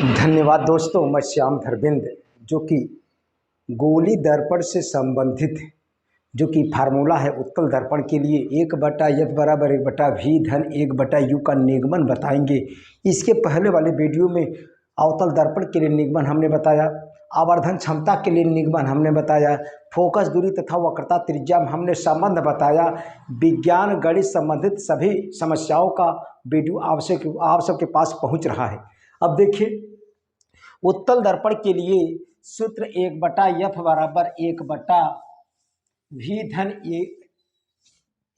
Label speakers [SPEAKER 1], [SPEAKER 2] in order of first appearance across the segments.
[SPEAKER 1] धन्यवाद दोस्तों। मैं श्याम धरबिंद, जो कि गोली दर्पण से संबंधित जो कि फार्मूला है उत्तल दर्पण के लिए 1/F बराबर 1/V धन 1/U का निगमन बताएंगे। इसके पहले वाले वीडियो में अवतल दर्पण के लिए निगमन हमने बताया, आवर्धन क्षमता के लिए निगमन हमने बताया, फोकस दूरी तथा वक्रता त्रिज्या में हमने संबंध बताया। विज्ञान गणित संबंधित सभी समस्याओं का वीडियो आप सबके पास पहुंच रहा है। अब देखिए, उत्तल दर्पण के लिए सूत्र 1/F बराबर 1/V धन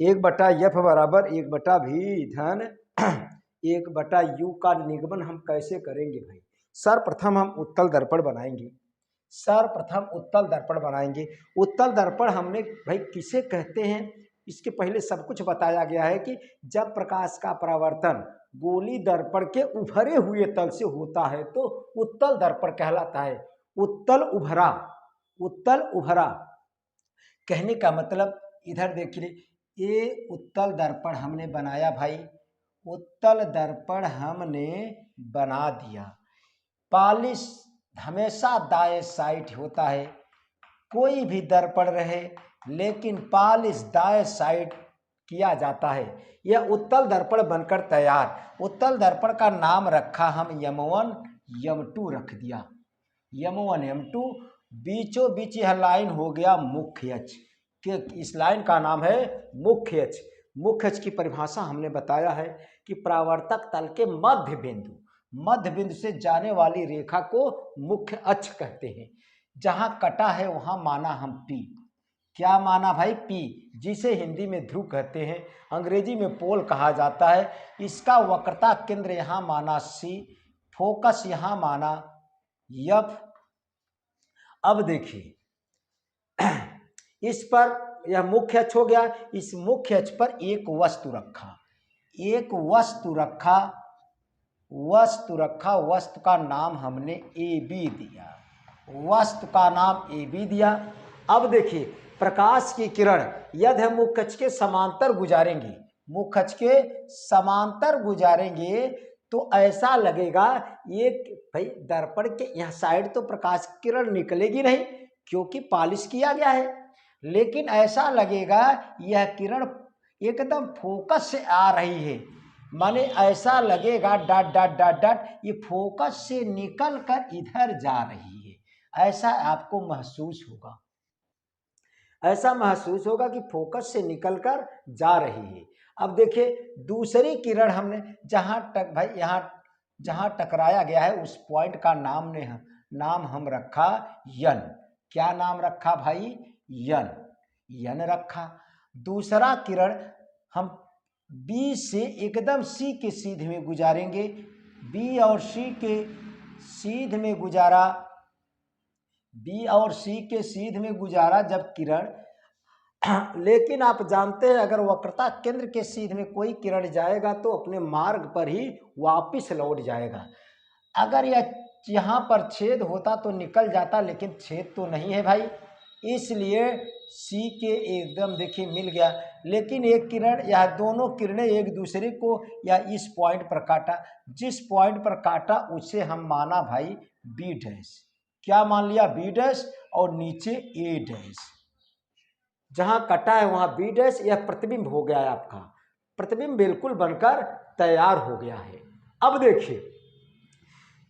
[SPEAKER 1] 1/F बराबर 1/V धन 1/U का निगमन हम कैसे करेंगे भाई? सर्वप्रथम हम उत्तल दर्पण बनाएंगे। उत्तल दर्पण हमने भाई किसे कहते हैं, इसके पहले सब कुछ बताया गया है कि जब प्रकाश का परावर्तन गोली दर्पण के उभरे हुए तल से होता है तो उत्तल दर्पण कहलाता है। उत्तल उभरा कहने का मतलब, इधर देखिए, ये उत्तल दर्पण हमने बनाया भाई, उत्तल दर्पण हमने बना दिया। पॉलिश हमेशा दाएं साइड होता है, कोई भी दर्पण रहे लेकिन पॉलिश दाएं साइड किया जाता है। यह उत्तल दर्पण बनकर तैयार। उत्तल दर्पण का नाम रखा हम M1 M2 रख दिया। M1 M2 बीचों बीच यह लाइन हो गया मुख्य अक्ष के, इस लाइन का नाम है मुख्य अक्ष। मुख्य अक्ष की परिभाषा हमने बताया है कि परावर्तक तल के मध्य बिंदु से जाने वाली रेखा को मुख्य अक्ष कहते हैं। जहां कटा है वहां माना हम P। क्या माना भाई? P, जिसे हिंदी में ध्रुव कहते हैं, अंग्रेजी में पोल कहा जाता है। इसका वक्रता केंद्र यहां माना C, फोकस यहां माना F। अब देखिए, इस पर यह मुख्य अक्ष हो गया। इस मुख्य अक्ष पर एक वस्तु रखा, वस्तु का नाम हमने AB दिया। अब देखिए, प्रकाश की किरण यदि हम मुख्य अक्ष के समांतर गुजारेंगे तो ऐसा लगेगा, ये भाई दर्पण के यह साइड तो प्रकाश की किरण निकलेगी नहीं क्योंकि पॉलिश किया गया है, लेकिन ऐसा लगेगा यह किरण एकदम फोकस से आ रही है। माने ऐसा लगेगा डॉट डॉट डॉट डॉट, ये फोकस से निकल कर इधर जा रही है। ऐसा आपको महसूस होगा कि फोकस से निकलकर जा रही है। अब देखिए, दूसरी किरण हमने जहां टकराया गया है उस पॉइंट का नाम हम रखा N। क्या नाम रखा भाई? N रखा। दूसरा किरण हम B से एकदम C के सीध में गुजारेंगे। B और C के सीध में गुजारा जब किरण, लेकिन आप जानते हैं अगर वक्रता केंद्र के सीध में कोई किरण जाएगा तो अपने मार्ग पर ही वापस लौट जाएगा। अगर यह यहाँ पर छेद होता तो निकल जाता, लेकिन छेद तो नहीं है भाई, इसलिए C के एकदम देखिए मिल गया। लेकिन एक किरण, यह दोनों किरणें एक दूसरे को या इस पॉइंट पर काटा, जिस पॉइंट पर काटा उसे हम माना भाई B'। क्या मान लिया? B'। और नीचे A'। जहां कटा है वहां B'। यह प्रतिबिंब हो गया है, आपका प्रतिबिंब बिल्कुल बनकर तैयार हो गया है। अब देखिए,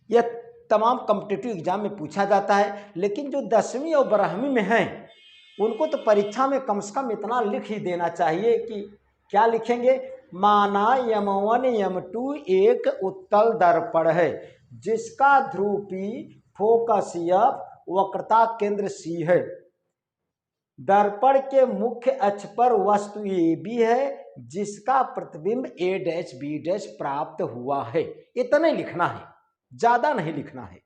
[SPEAKER 1] यह तमाम कॉम्पिटिटिव एग्जाम में पूछा जाता है, लेकिन जो 10वीं और 12वीं में हैं उनको तो परीक्षा में कम से कम इतना लिख ही देना चाहिए कि क्या लिखेंगे? माना M1 M2 एक उत्तल दर्पण है जिसका ध्रुव P, फोकस F, वक्रता केंद्र C है। दर्पण के मुख्य अक्ष पर वस्तु AB है जिसका प्रतिबिंब A', B' प्राप्त हुआ है। इतना ही लिखना है, ज्यादा नहीं लिखना है।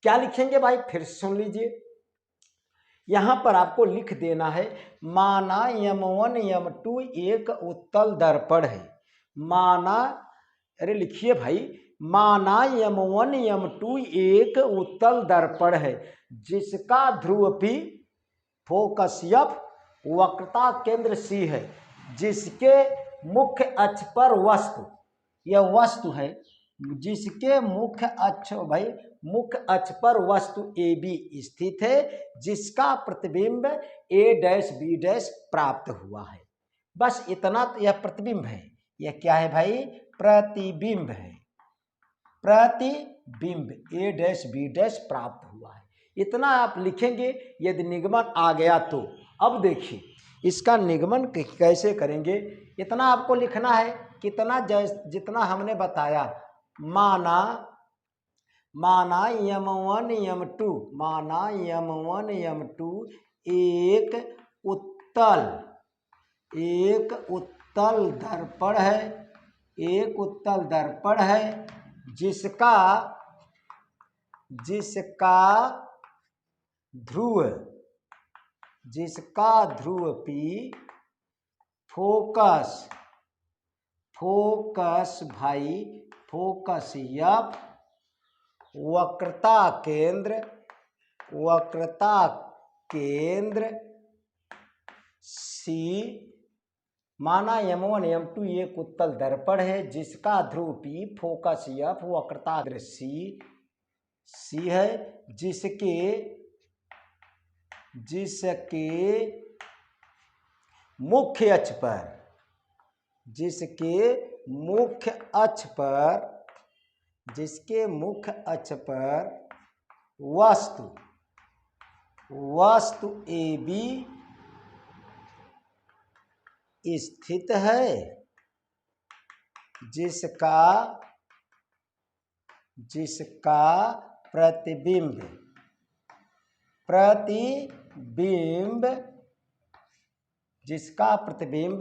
[SPEAKER 1] क्या लिखेंगे भाई? फिर सुन लीजिए, यहां पर आपको लिख देना है, माना M1 M2 एक उत्तल दर्पण है। लिखिए भाई, माना M1 M2 एक उत्तल दर्पण है जिसका ध्रुव P, फोकस F, वक्रता केंद्र C है, जिसके मुख्य अक्ष पर वस्तु, यह वस्तु है, जिसके मुख्य अक्ष भाई मुख्य अक्ष पर वस्तु ए बी स्थित है, जिसका प्रतिबिंब ए डैश बी डैश प्राप्त हुआ है। बस इतना तो यह प्रतिबिंब है। यह क्या है भाई? प्रतिबिंब है। प्रतिबिंब ए डैश बी डैश प्राप्त हुआ है, इतना आप लिखेंगे। यदि निगमन आ गया तो अब देखिए इसका निगमन कैसे करेंगे। इतना आपको लिखना है। कितना? जितना हमने बताया। माना यम1 यम2 माना यम1 यम2 एक उत्तल दर्पण है। एक उत्तल दर्पण है जिसका ध्रुव P फोकस भाई फोकस F, वक्रता केंद्र C। माना यम1 यम2 एक उत्तल दर्पण है जिसका ध्रुव P, फोकस F, वक्रता केंद्र C है, जिसके मुख्य अक्ष पर वस्तु AB स्थित है, जिसका प्रतिबिंब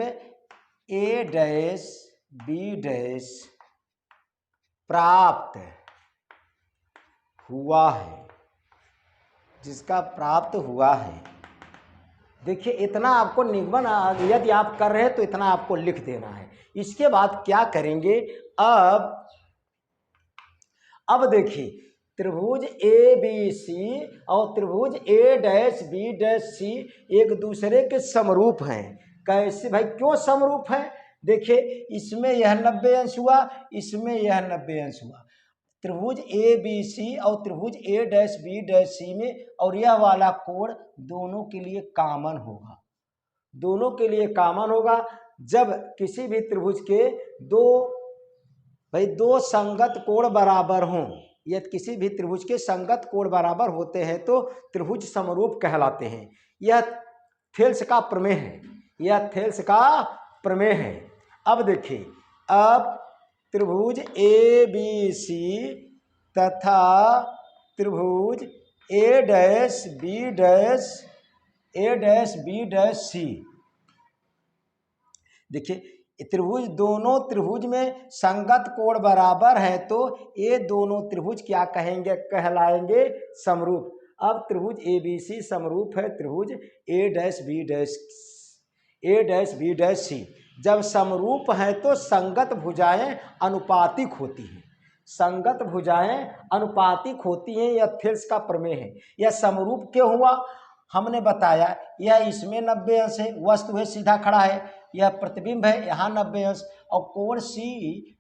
[SPEAKER 1] A डैश B डैश प्राप्त हुआ है। देखिए इतना आपको निगमन यदि आप कर रहे हैं तो इतना आपको लिख देना है। इसके बाद क्या करेंगे? अब देखिए त्रिभुज ABC और त्रिभुज A dash B dash C एक दूसरे के समरूप हैं। कैसे भाई? क्यों समरूप हैं? देखिए इसमें यह 90 अंश हुआ, इसमें यह 90 अंश हुआ। त्रिभुज ABC और त्रिभुज A dash B dash C में और यह वाला कोण दोनों के लिए कॉमन होगा। जब किसी भी त्रिभुज के दो संगत कोण बराबर हों, यदि किसी भी त्रिभुज के संगत कोण बराबर होते हैं तो त्रिभुज समरूप कहलाते हैं। यह थेल्स का प्रमेय है। अब देखिए, अब त्रिभुज ABC तथा त्रिभुज A dash B dash C, देखिए दोनों त्रिभुज में संगत कोण बराबर है तो ये दोनों त्रिभुज क्या कहलाएंगे? समरूप। अब त्रिभुज ABC समरूप है त्रिभुज A dash B dash C। जब समरूप है तो संगत भुजाएं अनुपातिक होती हैं। यह थेल्स का प्रमेय है। यह समरूप क्यों हुआ? हमने बताया, यह इसमें 90 अंश है, वस्तु है सीधा खड़ा है, यह प्रतिबिंब है, यहाँ 90 अंश, और कोण C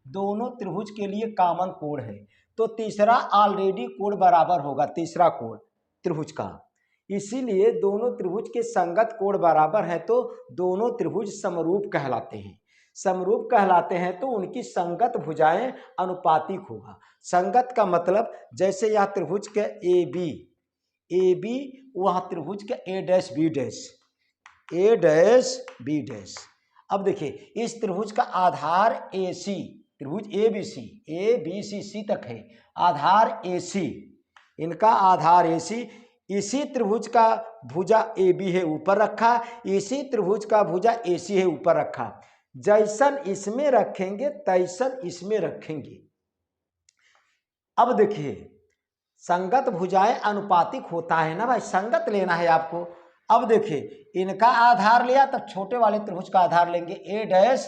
[SPEAKER 1] दोनों त्रिभुज के लिए कॉमन कोण है, तो तीसरा ऑलरेडी कोण बराबर होगा, तीसरा कोण त्रिभुज का। इसीलिए दोनों त्रिभुज के संगत कोण बराबर है तो दोनों त्रिभुज समरूप कहलाते हैं तो उनकी संगत भुजाएं अनुपातिक होगा। संगत का मतलब जैसे यह त्रिभुज के AB वहाँ त्रिभुज के A डैश B डैश। अब देखिए इस त्रिभुज का आधार AC, त्रिभुज ABC तक है, आधार AC, इनका आधार AC। इसी त्रिभुज का भुजा AB है ऊपर रखा, इसी त्रिभुज का भुजा AC है ऊपर रखा। जैसन इसमें रखेंगे तैसन इसमें रखेंगे। अब देखिए संगत भुजाएं अनुपातिक होता है ना भाई, संगत लेना है आपको। अब देखिए इनका आधार लिया तब छोटे वाले त्रिभुज का आधार लेंगे A डैश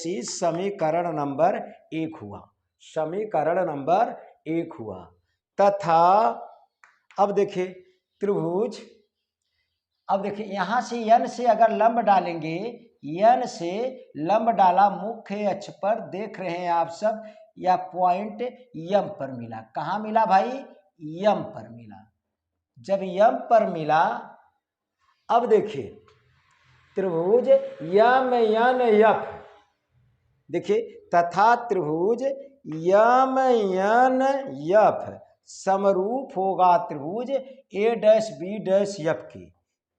[SPEAKER 1] C समीकरण नंबर 1 हुआ। तथा अब देखिए त्रिभुज, अब देखिए यहां से N से अगर लंब डालेंगे, यन से लंब डाला, मुख्य अक्ष पर देख रहे हैं आप सब, यह पॉइंट यम पर मिला। कहाँ मिला भाई? यम पर मिला। जब यम पर मिला, अब देखिए त्रिभुज यम यन यफ, देखिए तथा त्रिभुज यम यन यफ समरूप होगा त्रिभुज ए डैश बी डैश यफ के।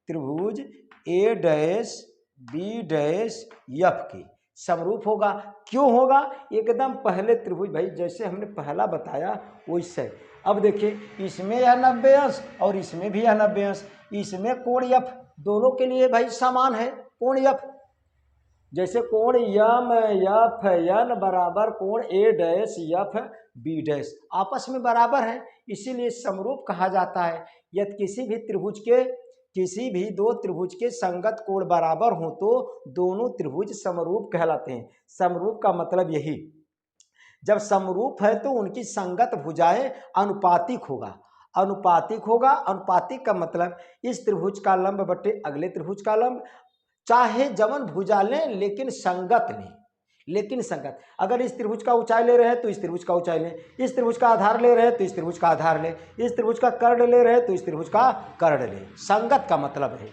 [SPEAKER 1] त्रिभुज ए डैश बी डैश यफ के समरूप होगा। क्यों होगा? एकदम पहले त्रिभुज भाई जैसे हमने पहला बताया वैसे। अब देखिए इसमें यह 90 अंश और इसमें भी यह 90 अंश, इसमें कोण यफ दोनों के लिए भाई समान है। कोण यफ जैसे कोण यम यफ यन बराबर कोण ए डैश यफ बी डैश आपस में बराबर है, इसीलिए समरूप कहा जाता है। यदि किसी भी दो त्रिभुज के संगत कोण बराबर हो तो दोनों त्रिभुज समरूप कहलाते हैं। समरूप का मतलब यही, जब समरूप है तो उनकी संगत भुजाएं अनुपातिक होगा। अनुपातिक होगा, अनुपातिक का मतलब इस त्रिभुज का लंब बटे अगले त्रिभुज का लंब, चाहे जवन भुजा लें लेकिन संगत लें। लेकिन संगत, अगर इस त्रिभुज का ऊंचाई ले रहे हैं तो इस त्रिभुज का ऊंचाई लें, इस त्रिभुज का आधार ले रहे हैं तो इस त्रिभुज का आधार लें, इस त्रिभुज का कर्ण ले रहे हैं तो इस त्रिभुज का कर्ण लें। संगत का मतलब है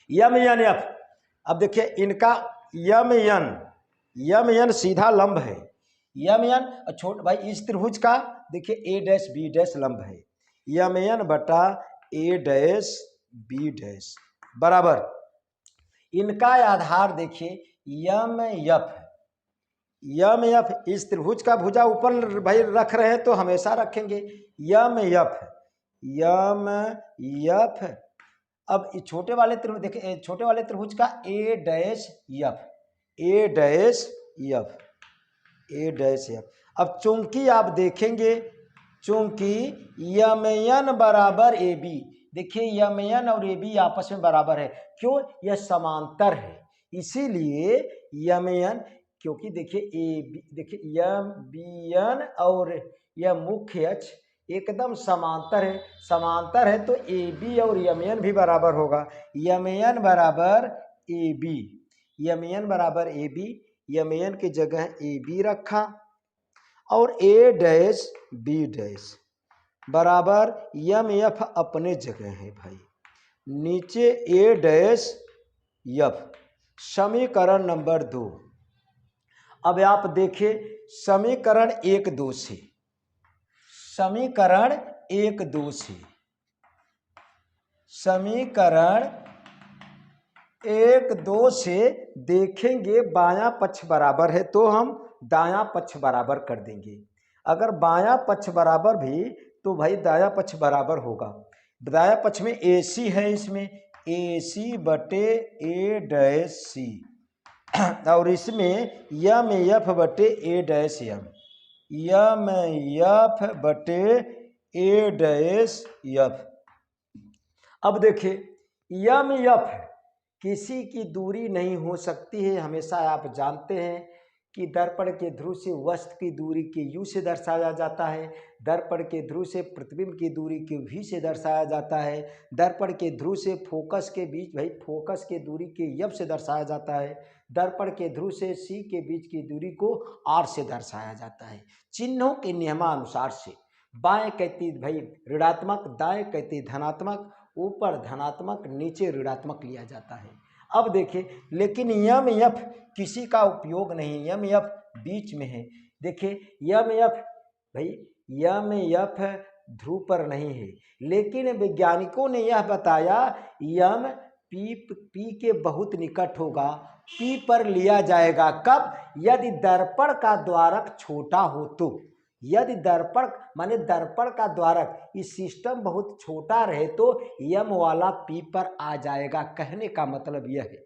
[SPEAKER 1] यम यन यफ। अब देखिए इनका यम यन सीधा लंब है। यम यन छोट भाई इस त्रिभुज का देखिए ए डैश बी डैश लंब है। यम यन बटा ए डैश बी डैश बराबर इनका आधार देखिए यम यफ। यम यफ इस त्रिभुज का भुजा ऊपर भाई रख रहे हैं तो हमेशा रखेंगे यम यफ। यम यफ अब छोटे वाले त्रिभुज देखिए, छोटे वाले त्रिभुज का ए डैश यफ, ए डैश यफ, ए डैश यफ। अब चूंकि आप देखेंगे चूंकि यमयन बराबर ए बी, देखिए यमयन और ए बी आपस में बराबर है। क्यों? यह समांतर है, इसीलिए यमयन, क्योंकि देखिए ए बी, देखिए यम बी एन और यह मुख्य अक्ष एकदम समांतर है। समांतर है तो ए बी और यमयन भी बराबर होगा। यमयन बराबर ए बी, यमयन बराबर ए बी, यमयन की जगह ए बी रखा और ए डैश बी डैश बराबर यम एफ अपने जगह है भाई, नीचे ए डैश एफ। समीकरण नंबर 2। अब आप देखिए समीकरण 1-2 से, समीकरण 1-2 से, समीकरण 1-2 से देखेंगे बायां पक्ष बराबर है तो हम दायां पक्ष बराबर कर देंगे। अगर बायां पक्ष बराबर भी तो भाई दायां पक्ष बराबर होगा। दायां पक्ष में ए सी है, इसमें ए सी बटे ए डैश सी और इसमें यम एफ बटे ए डैश यम, यम एफ बटे ए डैश एफ। अब देखिए यम एफ किसी की दूरी नहीं हो सकती है। हमेशा आप जानते हैं कि दर्पण के ध्रुव से वस्तु की दूरी के यू से दर्शाया जाता है, दर्पण के ध्रुव से प्रतिबिंब की दूरी के वी से दर्शाया जाता है, दर्पण के ध्रुव से फोकस के बीच भाई फोकस के दूरी के यफ से दर्शाया जाता है, दर्पण के ध्रुव से सी के बीच की दूरी को आर से दर्शाया जाता है। चिन्हों के नियमानुसार से बाएं कहती भाई ऋणात्मक, दाएं कहती धनात्मक, ऊपर धनात्मक नीचे ऋणात्मक लिया जाता है। अब देखिए लेकिन यम एफ किसी का उपयोग नहीं, यम एफ बीच में है। देखिए यम एफ भाई यम एफ ध्रुव पर नहीं है, लेकिन वैज्ञानिकों ने यह बताया यम पी के बहुत निकट होगा, पी पर लिया जाएगा। कब? यदि दर्पण का द्वारक छोटा हो तो। यदि दर्पण माने दर्पण का द्वारक इस सिस्टम बहुत छोटा रहे तो यम वाला पी पर आ जाएगा। कहने का मतलब यह है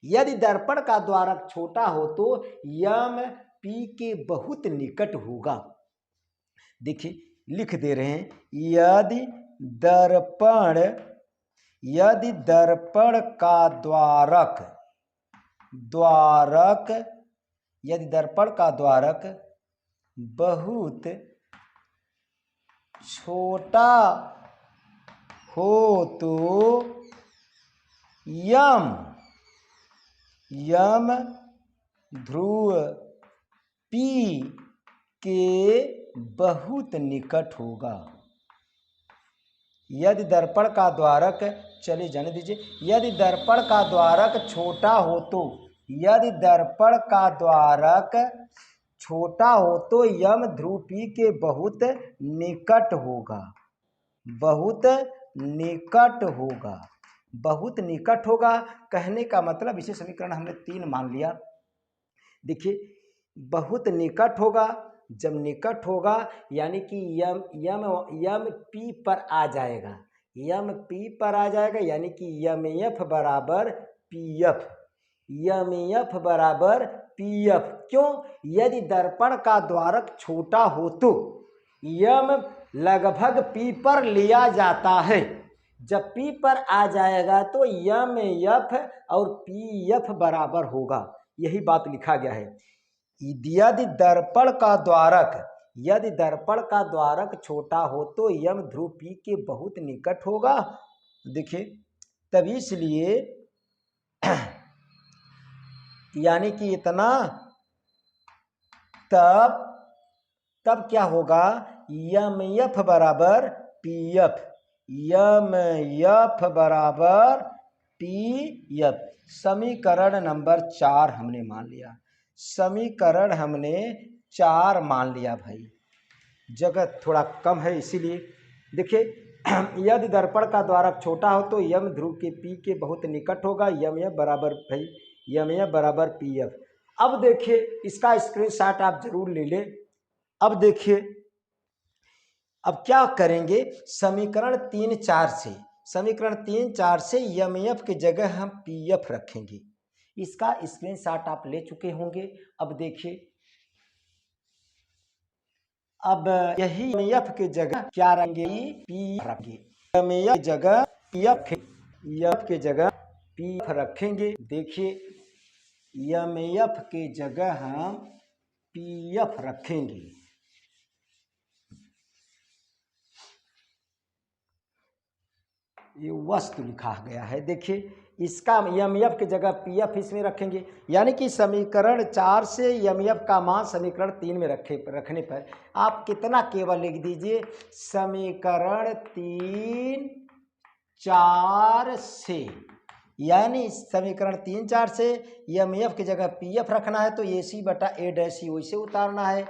[SPEAKER 1] यदि दर्पण का द्वारक छोटा हो तो यम पी के बहुत निकट होगा। देखिए लिख दे रहे हैं यदि दर्पण का यदि दर्पण का द्वारक बहुत छोटा हो तो यम यम ध्रुव P के बहुत निकट होगा। यदि दर्पण का द्वारक, चलिए जाने दीजिए, यदि दर्पण का द्वारक छोटा हो तो, यदि दर्पण का द्वारक छोटा हो तो यम ध्रुव P के बहुत निकट होगा। बहुत निकट होगा, बहुत निकट होगा कहने का मतलब इसे समीकरण हमने 3 मान लिया। देखिए बहुत निकट होगा, जब निकट होगा यानी कि यम P पर आ जाएगा, यम P पर आ जाएगा यानी कि यम एफ बराबर PF, यम एफ बराबर PF। क्यों? यदि दर्पण का द्वारक छोटा हो तो यम लगभग P पर लिया जाता है, जब P पर आ जाएगा तो यम एफ और PF बराबर होगा। यही बात लिखा गया है। यदि दर्पण का द्वारक, यदि दर्पण का द्वारक छोटा हो तो यम ध्रुव P के बहुत निकट होगा। देखिए तब इसलिए यानी कि इतना, तब क्या होगा, यम एफ बराबर PF, यम एफ बराबर PF। समीकरण नंबर 4 हमने मान लिया, समीकरण हमने 4 मान लिया भाई, जगह थोड़ा कम है इसीलिए। देखिए यदि दर्पण का द्वारक छोटा हो तो यम ध्रुव के P के बहुत निकट होगा, यम एफ बराबर भाई यम एफ बराबर PF। अब देखिए इसका स्क्रीनशॉट आप जरूर ले लें। अब देखिए अब क्या करेंगे, समीकरण 3-4 से, समीकरण 3-4 से यम एफ की जगह हम PF रखेंगे। इसका स्क्रीनशॉट आप ले चुके होंगे। अब देखिए अब यही एफ की जगह क्या रखेंगे, PF रखेंगे, यम एफ की जगह PF की जगह PF रखेंगे। देखिए यम एफ की जगह हम PF रखेंगे। ये वस्तु लिखा गया है, देखिए इसका यम एफ की जगह PF इसमें रखेंगे, यानी कि समीकरण 4 से यम एफ का मान समीकरण 3 में रखने पर आप कितना केवल लिख दीजिए, समीकरण 3-4 से, यानी समीकरण 3-4 से यम एफ की जगह PF रखना है तो AC बटा A डैश सी वैसे उतारना है,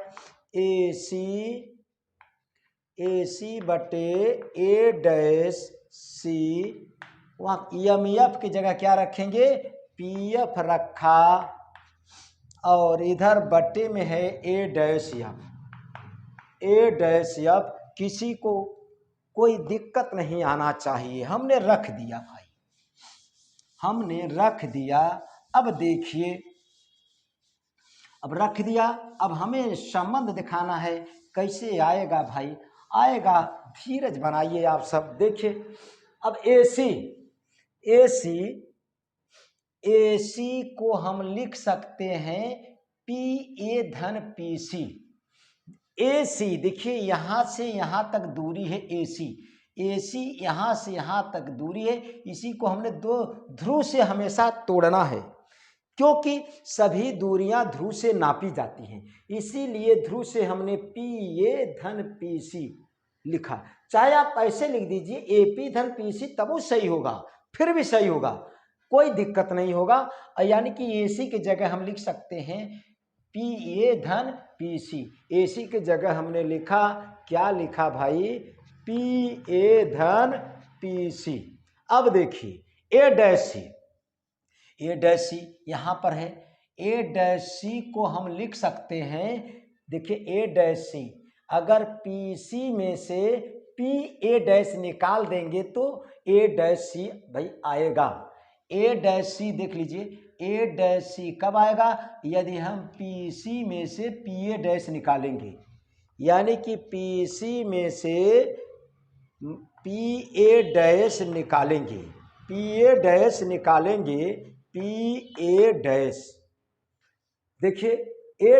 [SPEAKER 1] AC बटे A डैश सी, वहाँ यम एफ की जगह क्या रखेंगे, PF रखा और इधर बटे में है A डैश एफ। किसी को कोई दिक्कत नहीं आना चाहिए, हमने रख दिया भाई, हमने रख दिया। अब देखिए अब रख दिया, अब हमें संबंध दिखाना है, कैसे आएगा भाई, आएगा, धीरज बनाइए आप सब। देखिए अब AC को हम लिख सकते हैं PA धन PC। AC देखिए यहाँ से यहाँ तक दूरी है AC यहाँ से यहाँ तक दूरी है, इसी को हमने 2 ध्रुव से हमेशा तोड़ना है, क्योंकि सभी दूरियां ध्रुव से नापी जाती हैं, इसीलिए ध्रुव से हमने PA धन PC लिखा। चाहे आप ऐसे लिख दीजिए AP धन PC, तब वो सही होगा, फिर भी सही होगा, कोई दिक्कत नहीं होगा। यानी कि AC की जगह हम लिख सकते हैं PA धन PC। AC की जगह हमने लिखा, क्या लिखा भाई, PA धन PC। अब देखिए A डैश सी यहाँ पर है, A डैश सी को हम लिख सकते हैं। देखिए A डैश सी, अगर PC में से PA डैश निकाल देंगे तो A डैश सी भाई आएगा। A डैश सी देख लीजिए, A डैश सी कब आएगा, यदि हम PC में से PA डैश निकालेंगे, यानी कि PC में से PA डैश निकालेंगे, PA डैश निकालेंगे, PA डैश। देखिए A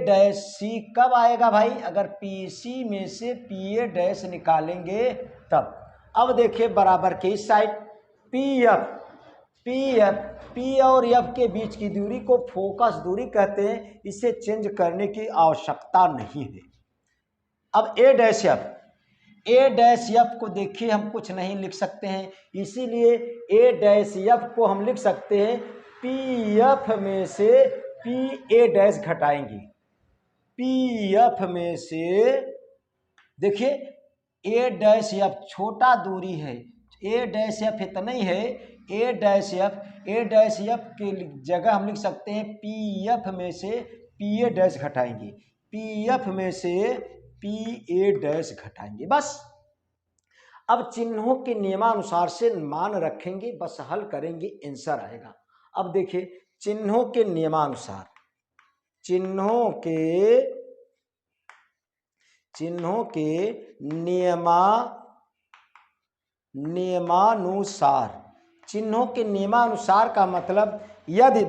[SPEAKER 1] डैश सी कब आएगा भाई, अगर PC में से PA डैश निकालेंगे तब। अब देखिए बराबर के इस साइड PF, पी और एफ के बीच की दूरी को फोकस दूरी कहते हैं, इसे चेंज करने की आवश्यकता नहीं है। अब ए डैश एफ को देखिए हम कुछ नहीं लिख सकते हैं, इसीलिए ए डैश एफ को हम लिख सकते हैं पी एफ में से पी ए डैश घटाएंगे। पी एफ में से देखिए ए डैश एफ छोटा दूरी है, ए डैश एफ इतना ही है, ए डैश एफ के जगह हम लिख सकते हैं पी एफ में से पी ए डैश घटाएंगे, पी एफ में से पी ए डैश घटाएंगे, बस। अब चिन्हों के नियमानुसार से मान रखेंगे, बस हल करेंगे, आंसर आएगा। अब देखिए चिन्हों के नियमानुसार, चिन्हों के नियमानुसार, चिन्हों के नियमानुसार का मतलब यदि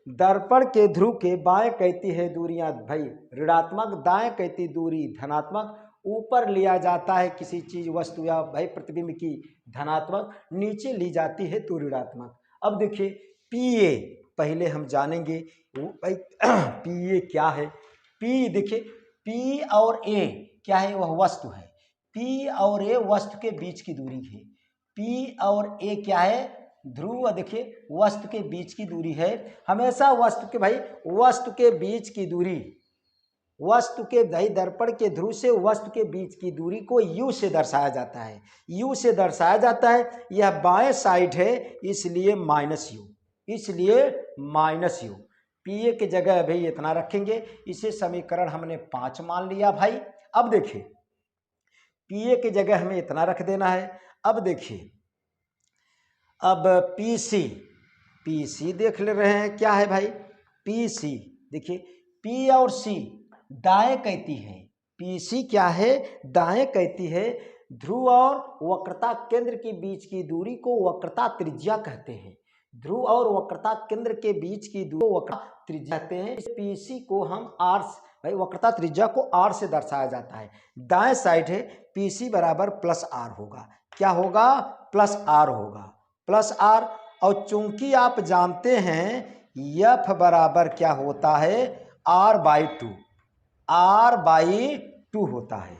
[SPEAKER 1] दर्पण के ध्रुव के बाएं कहती है दूरियां भाई ऋणात्मक, दाएं कहती दूरी धनात्मक, ऊपर लिया जाता है किसी चीज वस्तु या भाई प्रतिबिंब की धनात्मक, नीचे ली जाती है तो ऋणात्मक। अब देखिए पी ए पहले हम जानेंगे भाई पी ए क्या है। पी देखिए पी और ए क्या है, वह वस्तु है। पी और ए वस्तु के बीच की दूरी है। पी और ए क्या है, ध्रुव, देखिए वस्तु के बीच की दूरी है। हमेशा वस्तु के भाई वस्तु के बीच की दूरी, वस्तु के भाई दर्पण के ध्रुव से वस्तु के बीच की दूरी को यू से दर्शाया जाता है, यू से दर्शाया जाता है। यह बाएं साइड है इसलिए माइनस यू, इसलिए माइनस यू। पी ए की जगह भाई इतना रखेंगे, इसे समीकरण हमने 5 मान लिया भाई। अब देखिए पी ए की जगह हमें इतना रख देना है। अब देखिए अब पी सी देख ले रहे हैं क्या है भाई, पी सी देखिए पी और सी दाएं कहती है, पी सी क्या है, दाएं कहती है। ध्रुव और वक्रता केंद्र के बीच की दूरी को वक्रता त्रिज्या कहते हैं। ध्रुव और वक्रता केंद्र के बीच की दूरी को वक्रता त्रिज्या कहते हैं। इस पी सी को हम आर, भाई वक्रता त्रिज्या को आर से दर्शाया जाता है। दाएं साइड है पी सी बराबर प्लस आर होगा, क्या होगा, प्लस आर होगा, प्लस आर। और चूंकि आप जानते हैं एफ बराबर क्या होता है, R by two, R by two होता है।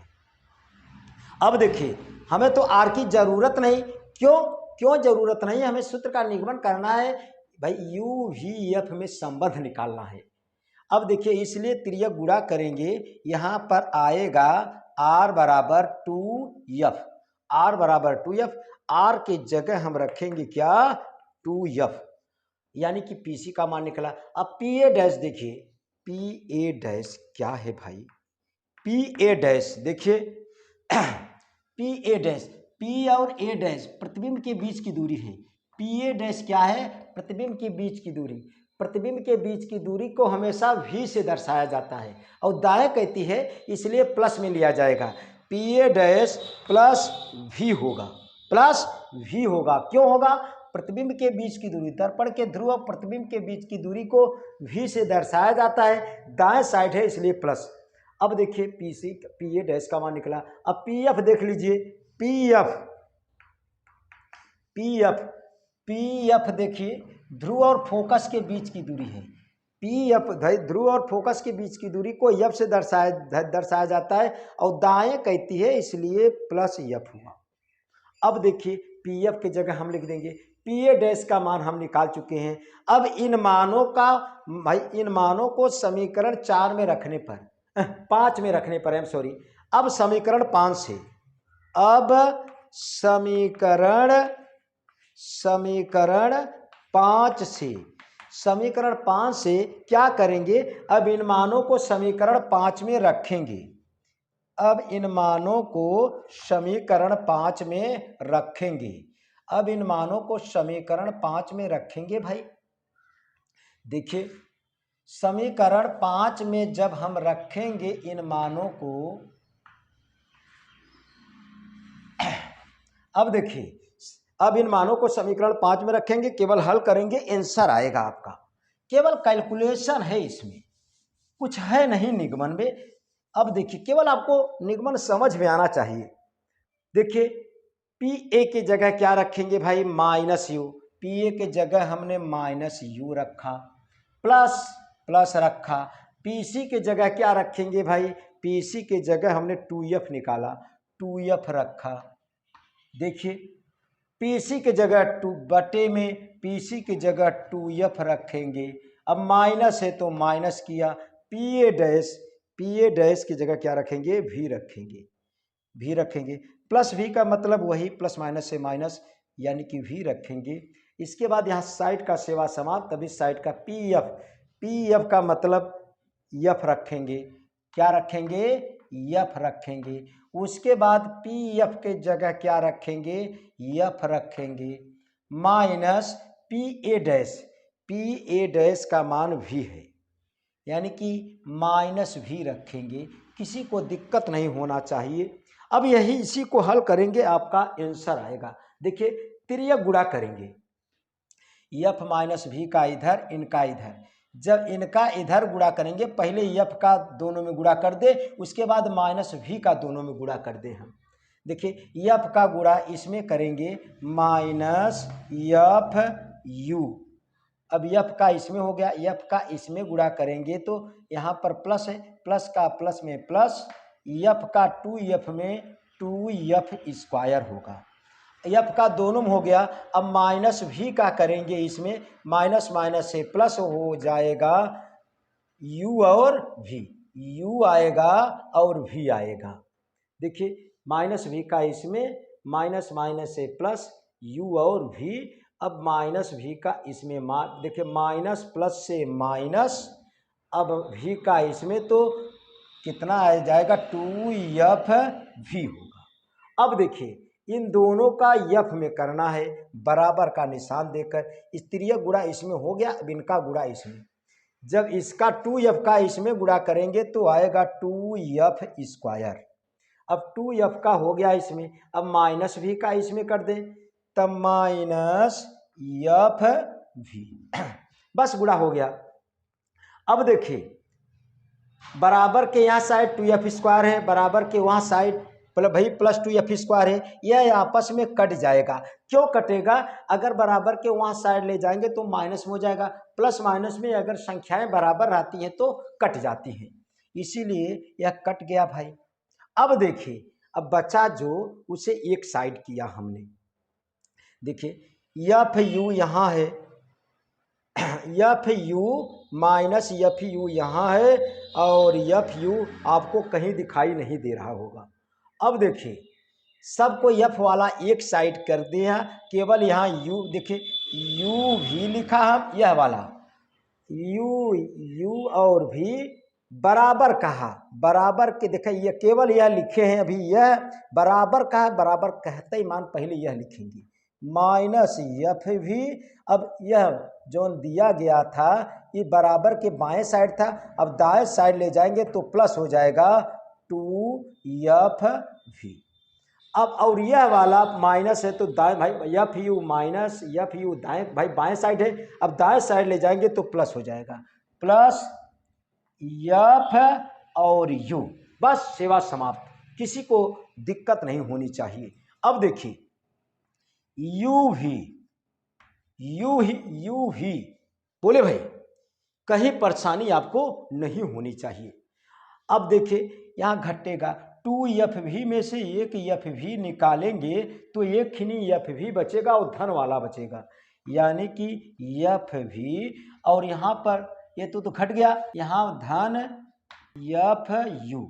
[SPEAKER 1] अब देखिए हमें तो आर की जरूरत नहीं, क्यों जरूरत नहीं, हमें सूत्र का निगमन करना है भाई, यू वी एफ में संबंध निकालना है। अब देखिए इसलिए त्रियक गुणा करेंगे, यहां पर आएगा आर बराबर 2f, आर बराबर 2f। आर की जगह हम रखेंगे क्या, 2f, यानी कि पीसी का मान निकला। अब पी ए डैश देखिए, पी ए डैश क्या है भाई, पी ए डैश देखिए पी ए डैश, पी और ए डैश प्रतिबिंब के बीच की दूरी है। पी ए डैश क्या है, प्रतिबिंब के बीच की दूरी, प्रतिबिंब के बीच की दूरी को हमेशा v से दर्शाया जाता है और दाएं कहती है इसलिए प्लस में लिया जाएगा। P A dash plus V होगा, प्लस वी होगा, क्यों होगा, प्रतिबिंब के बीच की दूरी, दर्पण के ध्रुव और प्रतिबिंब के बीच की दूरी को v से दर्शाया जाता है, दाएं साइड है इसलिए प्लस। अब देखिए पी ए डैश का मान निकला। अब पी एफ देख लीजिए, पी एफ देखिए ध्रुव और फोकस के बीच की दूरी है। पी एफ ध्रुव और फोकस के बीच की दूरी को एफ से दर्शाया जाता है और दाएं कहती है इसलिए प्लस एफ हुआ। अब देखिए पी एफ की जगह हम लिख देंगे, पी ए डैश का मान हम निकाल चुके हैं। अब इन मानों का भाई, इन मानों को समीकरण 4 में रखने पर, 5 में रखने पर, I'm सॉरी, अब समीकरण 5 से, अब समीकरण 5 से क्या करेंगे, अब इन मानों को समीकरण 5 में रखेंगे। अब इन मानों को समीकरण 5 में रखेंगे, अब इन मानों को समीकरण 5 में रखेंगे भाई। देखिए समीकरण 5 में जब हम रखेंगे इन मानों को, अब देखिए अब इन मानों को समीकरण 5 में रखेंगे, केवल हल करेंगे, आंसर आएगा आपका। केवल कैलकुलेशन है, इसमें कुछ है नहीं निगमन में। अब देखिए केवल आपको निगमन समझ में आना चाहिए। देखिए पी ए की जगह क्या रखेंगे भाई, माइनस यू, पी ए के जगह हमने माइनस यू रखा, प्लस प्लस रखा। पी सी के जगह क्या रखेंगे भाई, पी सी के जगह हमने 2f निकाला, 2f रखा। देखिए पी सी के जगह 2 बटे में पी सी की जगह 2f रखेंगे। अब माइनस है तो माइनस किया, पी ए डैश की जगह क्या रखेंगे, भी रखेंगे, भी रखेंगे। प्लस भी का मतलब वही प्लस माइनस से माइनस, यानी कि भी रखेंगे। इसके बाद यहाँ साइड का सेवा समाप्त, तभी साइड का पी एफ का मतलब यफ रखेंगे, क्या रखेंगे, यफ रखेंगे। उसके बाद पी एफ के जगह क्या रखेंगे, यफ रखेंगे, माइनस पी ए डैश का मान भी है, यानी कि माइनस भी रखेंगे, किसी को दिक्कत नहीं होना चाहिए। अब यही इसी को हल करेंगे, आपका आंसर आएगा। देखिए तिर्यक गुणा करेंगे, एफ माइनस भी का इधर, इनका इधर। जब इनका इधर गुणा करेंगे, पहले एफ का दोनों में गुणा कर दे, उसके बाद माइनस भी का दोनों में गुणा कर दे हम। देखिए एफ का गुणा इसमें करेंगे माइनस एफ यू। अब एफ का इसमें हो गया, एफ का इसमें गुणा करेंगे तो यहाँ पर प्लस है, प्लस का प्लस में प्लस, एफ का 2f में 2f स्क्वायर होगा। एफ का दोनों में हो गया। अब माइनस भी का करेंगे, इसमें माइनस माइनस से प्लस हो जाएगा, u और v, u आएगा और v आएगा। देखिए माइनस भी का इसमें माइनस माइनस से प्लस, u और v। अब माइनस भी का इसमें देखिए माइनस प्लस से माइनस, अब v का इसमें तो कितना आ जाएगा, 2f v होगा। अब देखिए इन दोनों का यफ में करना है, बराबर का निशान देकर। तिर्यक गुणा इसमें हो गया, अब इनका गुणा इसमें। जब इसका 2f का इसमें गुणा करेंगे तो आएगा 2f स्क्वायर। अब 2f का हो गया इसमें, अब माइनस भी का इसमें कर दें, तब माइनस एफ भी, बस गुणा हो गया। अब देखिए बराबर के यहाँ साइड 2f स्क्वायर है, बराबर के वहाँ साइड भाई प्लस 2f स्क्वायर है, यह आपस में कट जाएगा। क्यों कटेगा, अगर बराबर के वहाँ साइड ले जाएंगे तो माइनस में हो जाएगा, प्लस माइनस में अगर संख्याएं बराबर रहती हैं तो कट जाती हैं, इसीलिए यह कट गया भाई। अब देखिए अब बचा जो, उसे एक साइड किया हमने। देखिए एफ यू यहाँ है, F you minus F you यहाँ है, और एफ यू आपको कहीं दिखाई नहीं दे रहा होगा। अब देखिए सबको एफ वाला एक साइड कर दिया, केवल यहाँ यू, देखिए यू भी लिखा हम, यह वाला यू और भी बराबर कहा, बराबर के देखिए ये केवल यह लिखे हैं, अभी यह बराबर कहा, बराबर कहते ही मान पहले यह लिखेंगे माइनस एफ भी। अब यह जो दिया गया था ये बराबर के बाएं साइड था, अब दाएं साइड ले जाएंगे तो प्लस हो जाएगा 2f भी। अब और यह वाला माइनस है तो दाएं भाई F you minus F you दाएं भाई बाएं साइड है, अब दाएं साइड ले जाएंगे तो प्लस हो जाएगा, प्लस एफ और यू, बस सेवा समाप्त, किसी को दिक्कत नहीं होनी चाहिए। अब देखिए यू ही बोले भाई, कहीं परेशानी आपको नहीं होनी चाहिए। अब देखिए यहाँ घटेगा, 2f भी में से एक एफ भी निकालेंगे तो एक ही एफ भी बचेगा और धन वाला बचेगा, यानी कि एफ भी, और यहाँ पर ये तो घट गया, यहाँ धन एफ यू,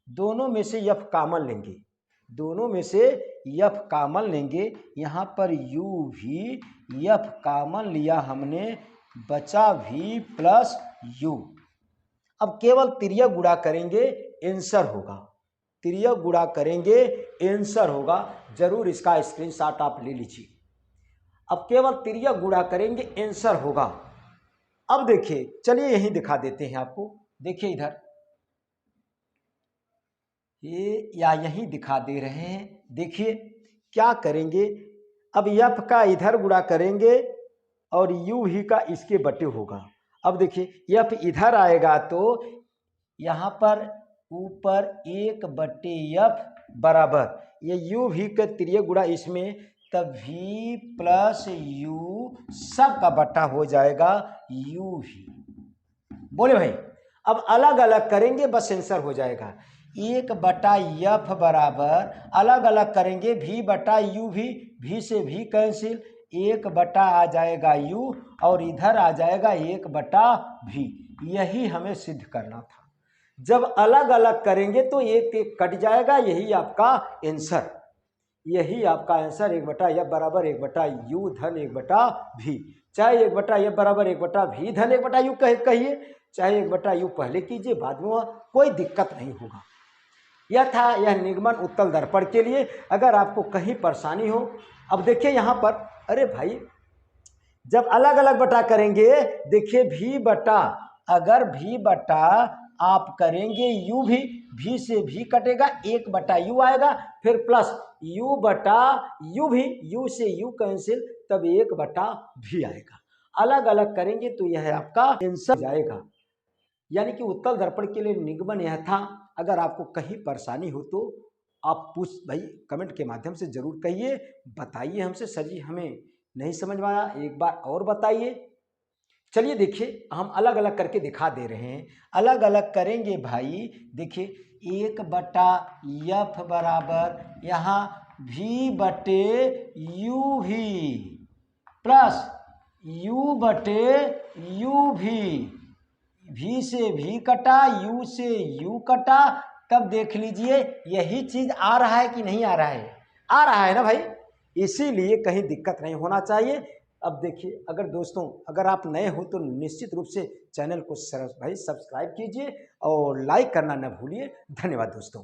[SPEAKER 1] दोनों में से एफ कॉमन लेंगे, दोनों में से एफ कॉमन लेंगे, यहाँ पर यू भी एफ कॉमन लिया हमने, बचा भी प्लस यू। अब केवल तिर्यक गुणा करेंगे, आंसर होगा, तिर्यक गुणा करेंगे आंसर होगा, जरूर इसका स्क्रीनशॉट आप ले लीजिए। अब केवल तिर्यक गुणा करेंगे आंसर होगा। अब देखिए चलिए यही दिखा देते हैं आपको, देखिए इधर ये या यही दिखा दे रहे हैं। देखिए क्या करेंगे, अब एफ का इधर गुणा करेंगे और यू ही का इसके बटे होगा। अब देखिए एफ इधर आएगा तो यहाँ पर ऊपर 1/f बराबर, ये यू भी का तिर्यक गुणा इसमें तब v प्लस u सब का बट्टा हो जाएगा u भी। बोले भाई, अब अलग अलग करेंगे बस आंसर हो जाएगा। 1/f बराबर अलग अलग करेंगे v बटा u भी, v से v कैंसिल, 1 बटा आ जाएगा u और इधर आ जाएगा 1/v। यही हमें सिद्ध करना था। जब अलग अलग करेंगे तो एक एक कट जाएगा, यही आपका आंसर, यही आपका आंसर 1/f बराबर 1/u धन 1/v। चाहे 1/f बराबर 1/v धन 1/u कहिए, चाहे 1/u पहले कीजिए बाद में, कोई दिक्कत नहीं होगा। यह था यह निगमन उत्तल दर्पण के लिए। अगर आपको कहीं परेशानी हो, अब देखिए यहाँ पर, अरे भाई जब अलग अलग बटा करेंगे, देखिए v बटा, अगर v बटा आप करेंगे u भी, v से v कटेगा, 1/u आएगा, फिर प्लस u बटा u भी, u से u कैंसिल, तब 1/v आएगा। अलग अलग करेंगे तो यह आपका आंसर जाएगा। यानी कि उत्तल दर्पण के लिए निगमन यह था। अगर आपको कहीं परेशानी हो तो आप पूछ भाई कमेंट के माध्यम से जरूर कहिए, बताइए हमसे, सर जी हमें नहीं समझ में आया, एक बार और बताइए। चलिए देखिए, हम अलग अलग करके दिखा दे रहे हैं। अलग अलग करेंगे भाई, देखिए 1/f बराबर यहाँ v बटे u भी प्लस u बटे u भी, v से v कटा, u से u कटा, तब देख लीजिए यही चीज आ रहा है कि नहीं आ रहा है, आ रहा है ना भाई, इसीलिए कहीं दिक्कत नहीं होना चाहिए। अब देखिए, अगर दोस्तों अगर आप नए हो तो निश्चित रूप से चैनल को भाई सब्सक्राइब कीजिए और लाइक करना न भूलिए। धन्यवाद दोस्तों।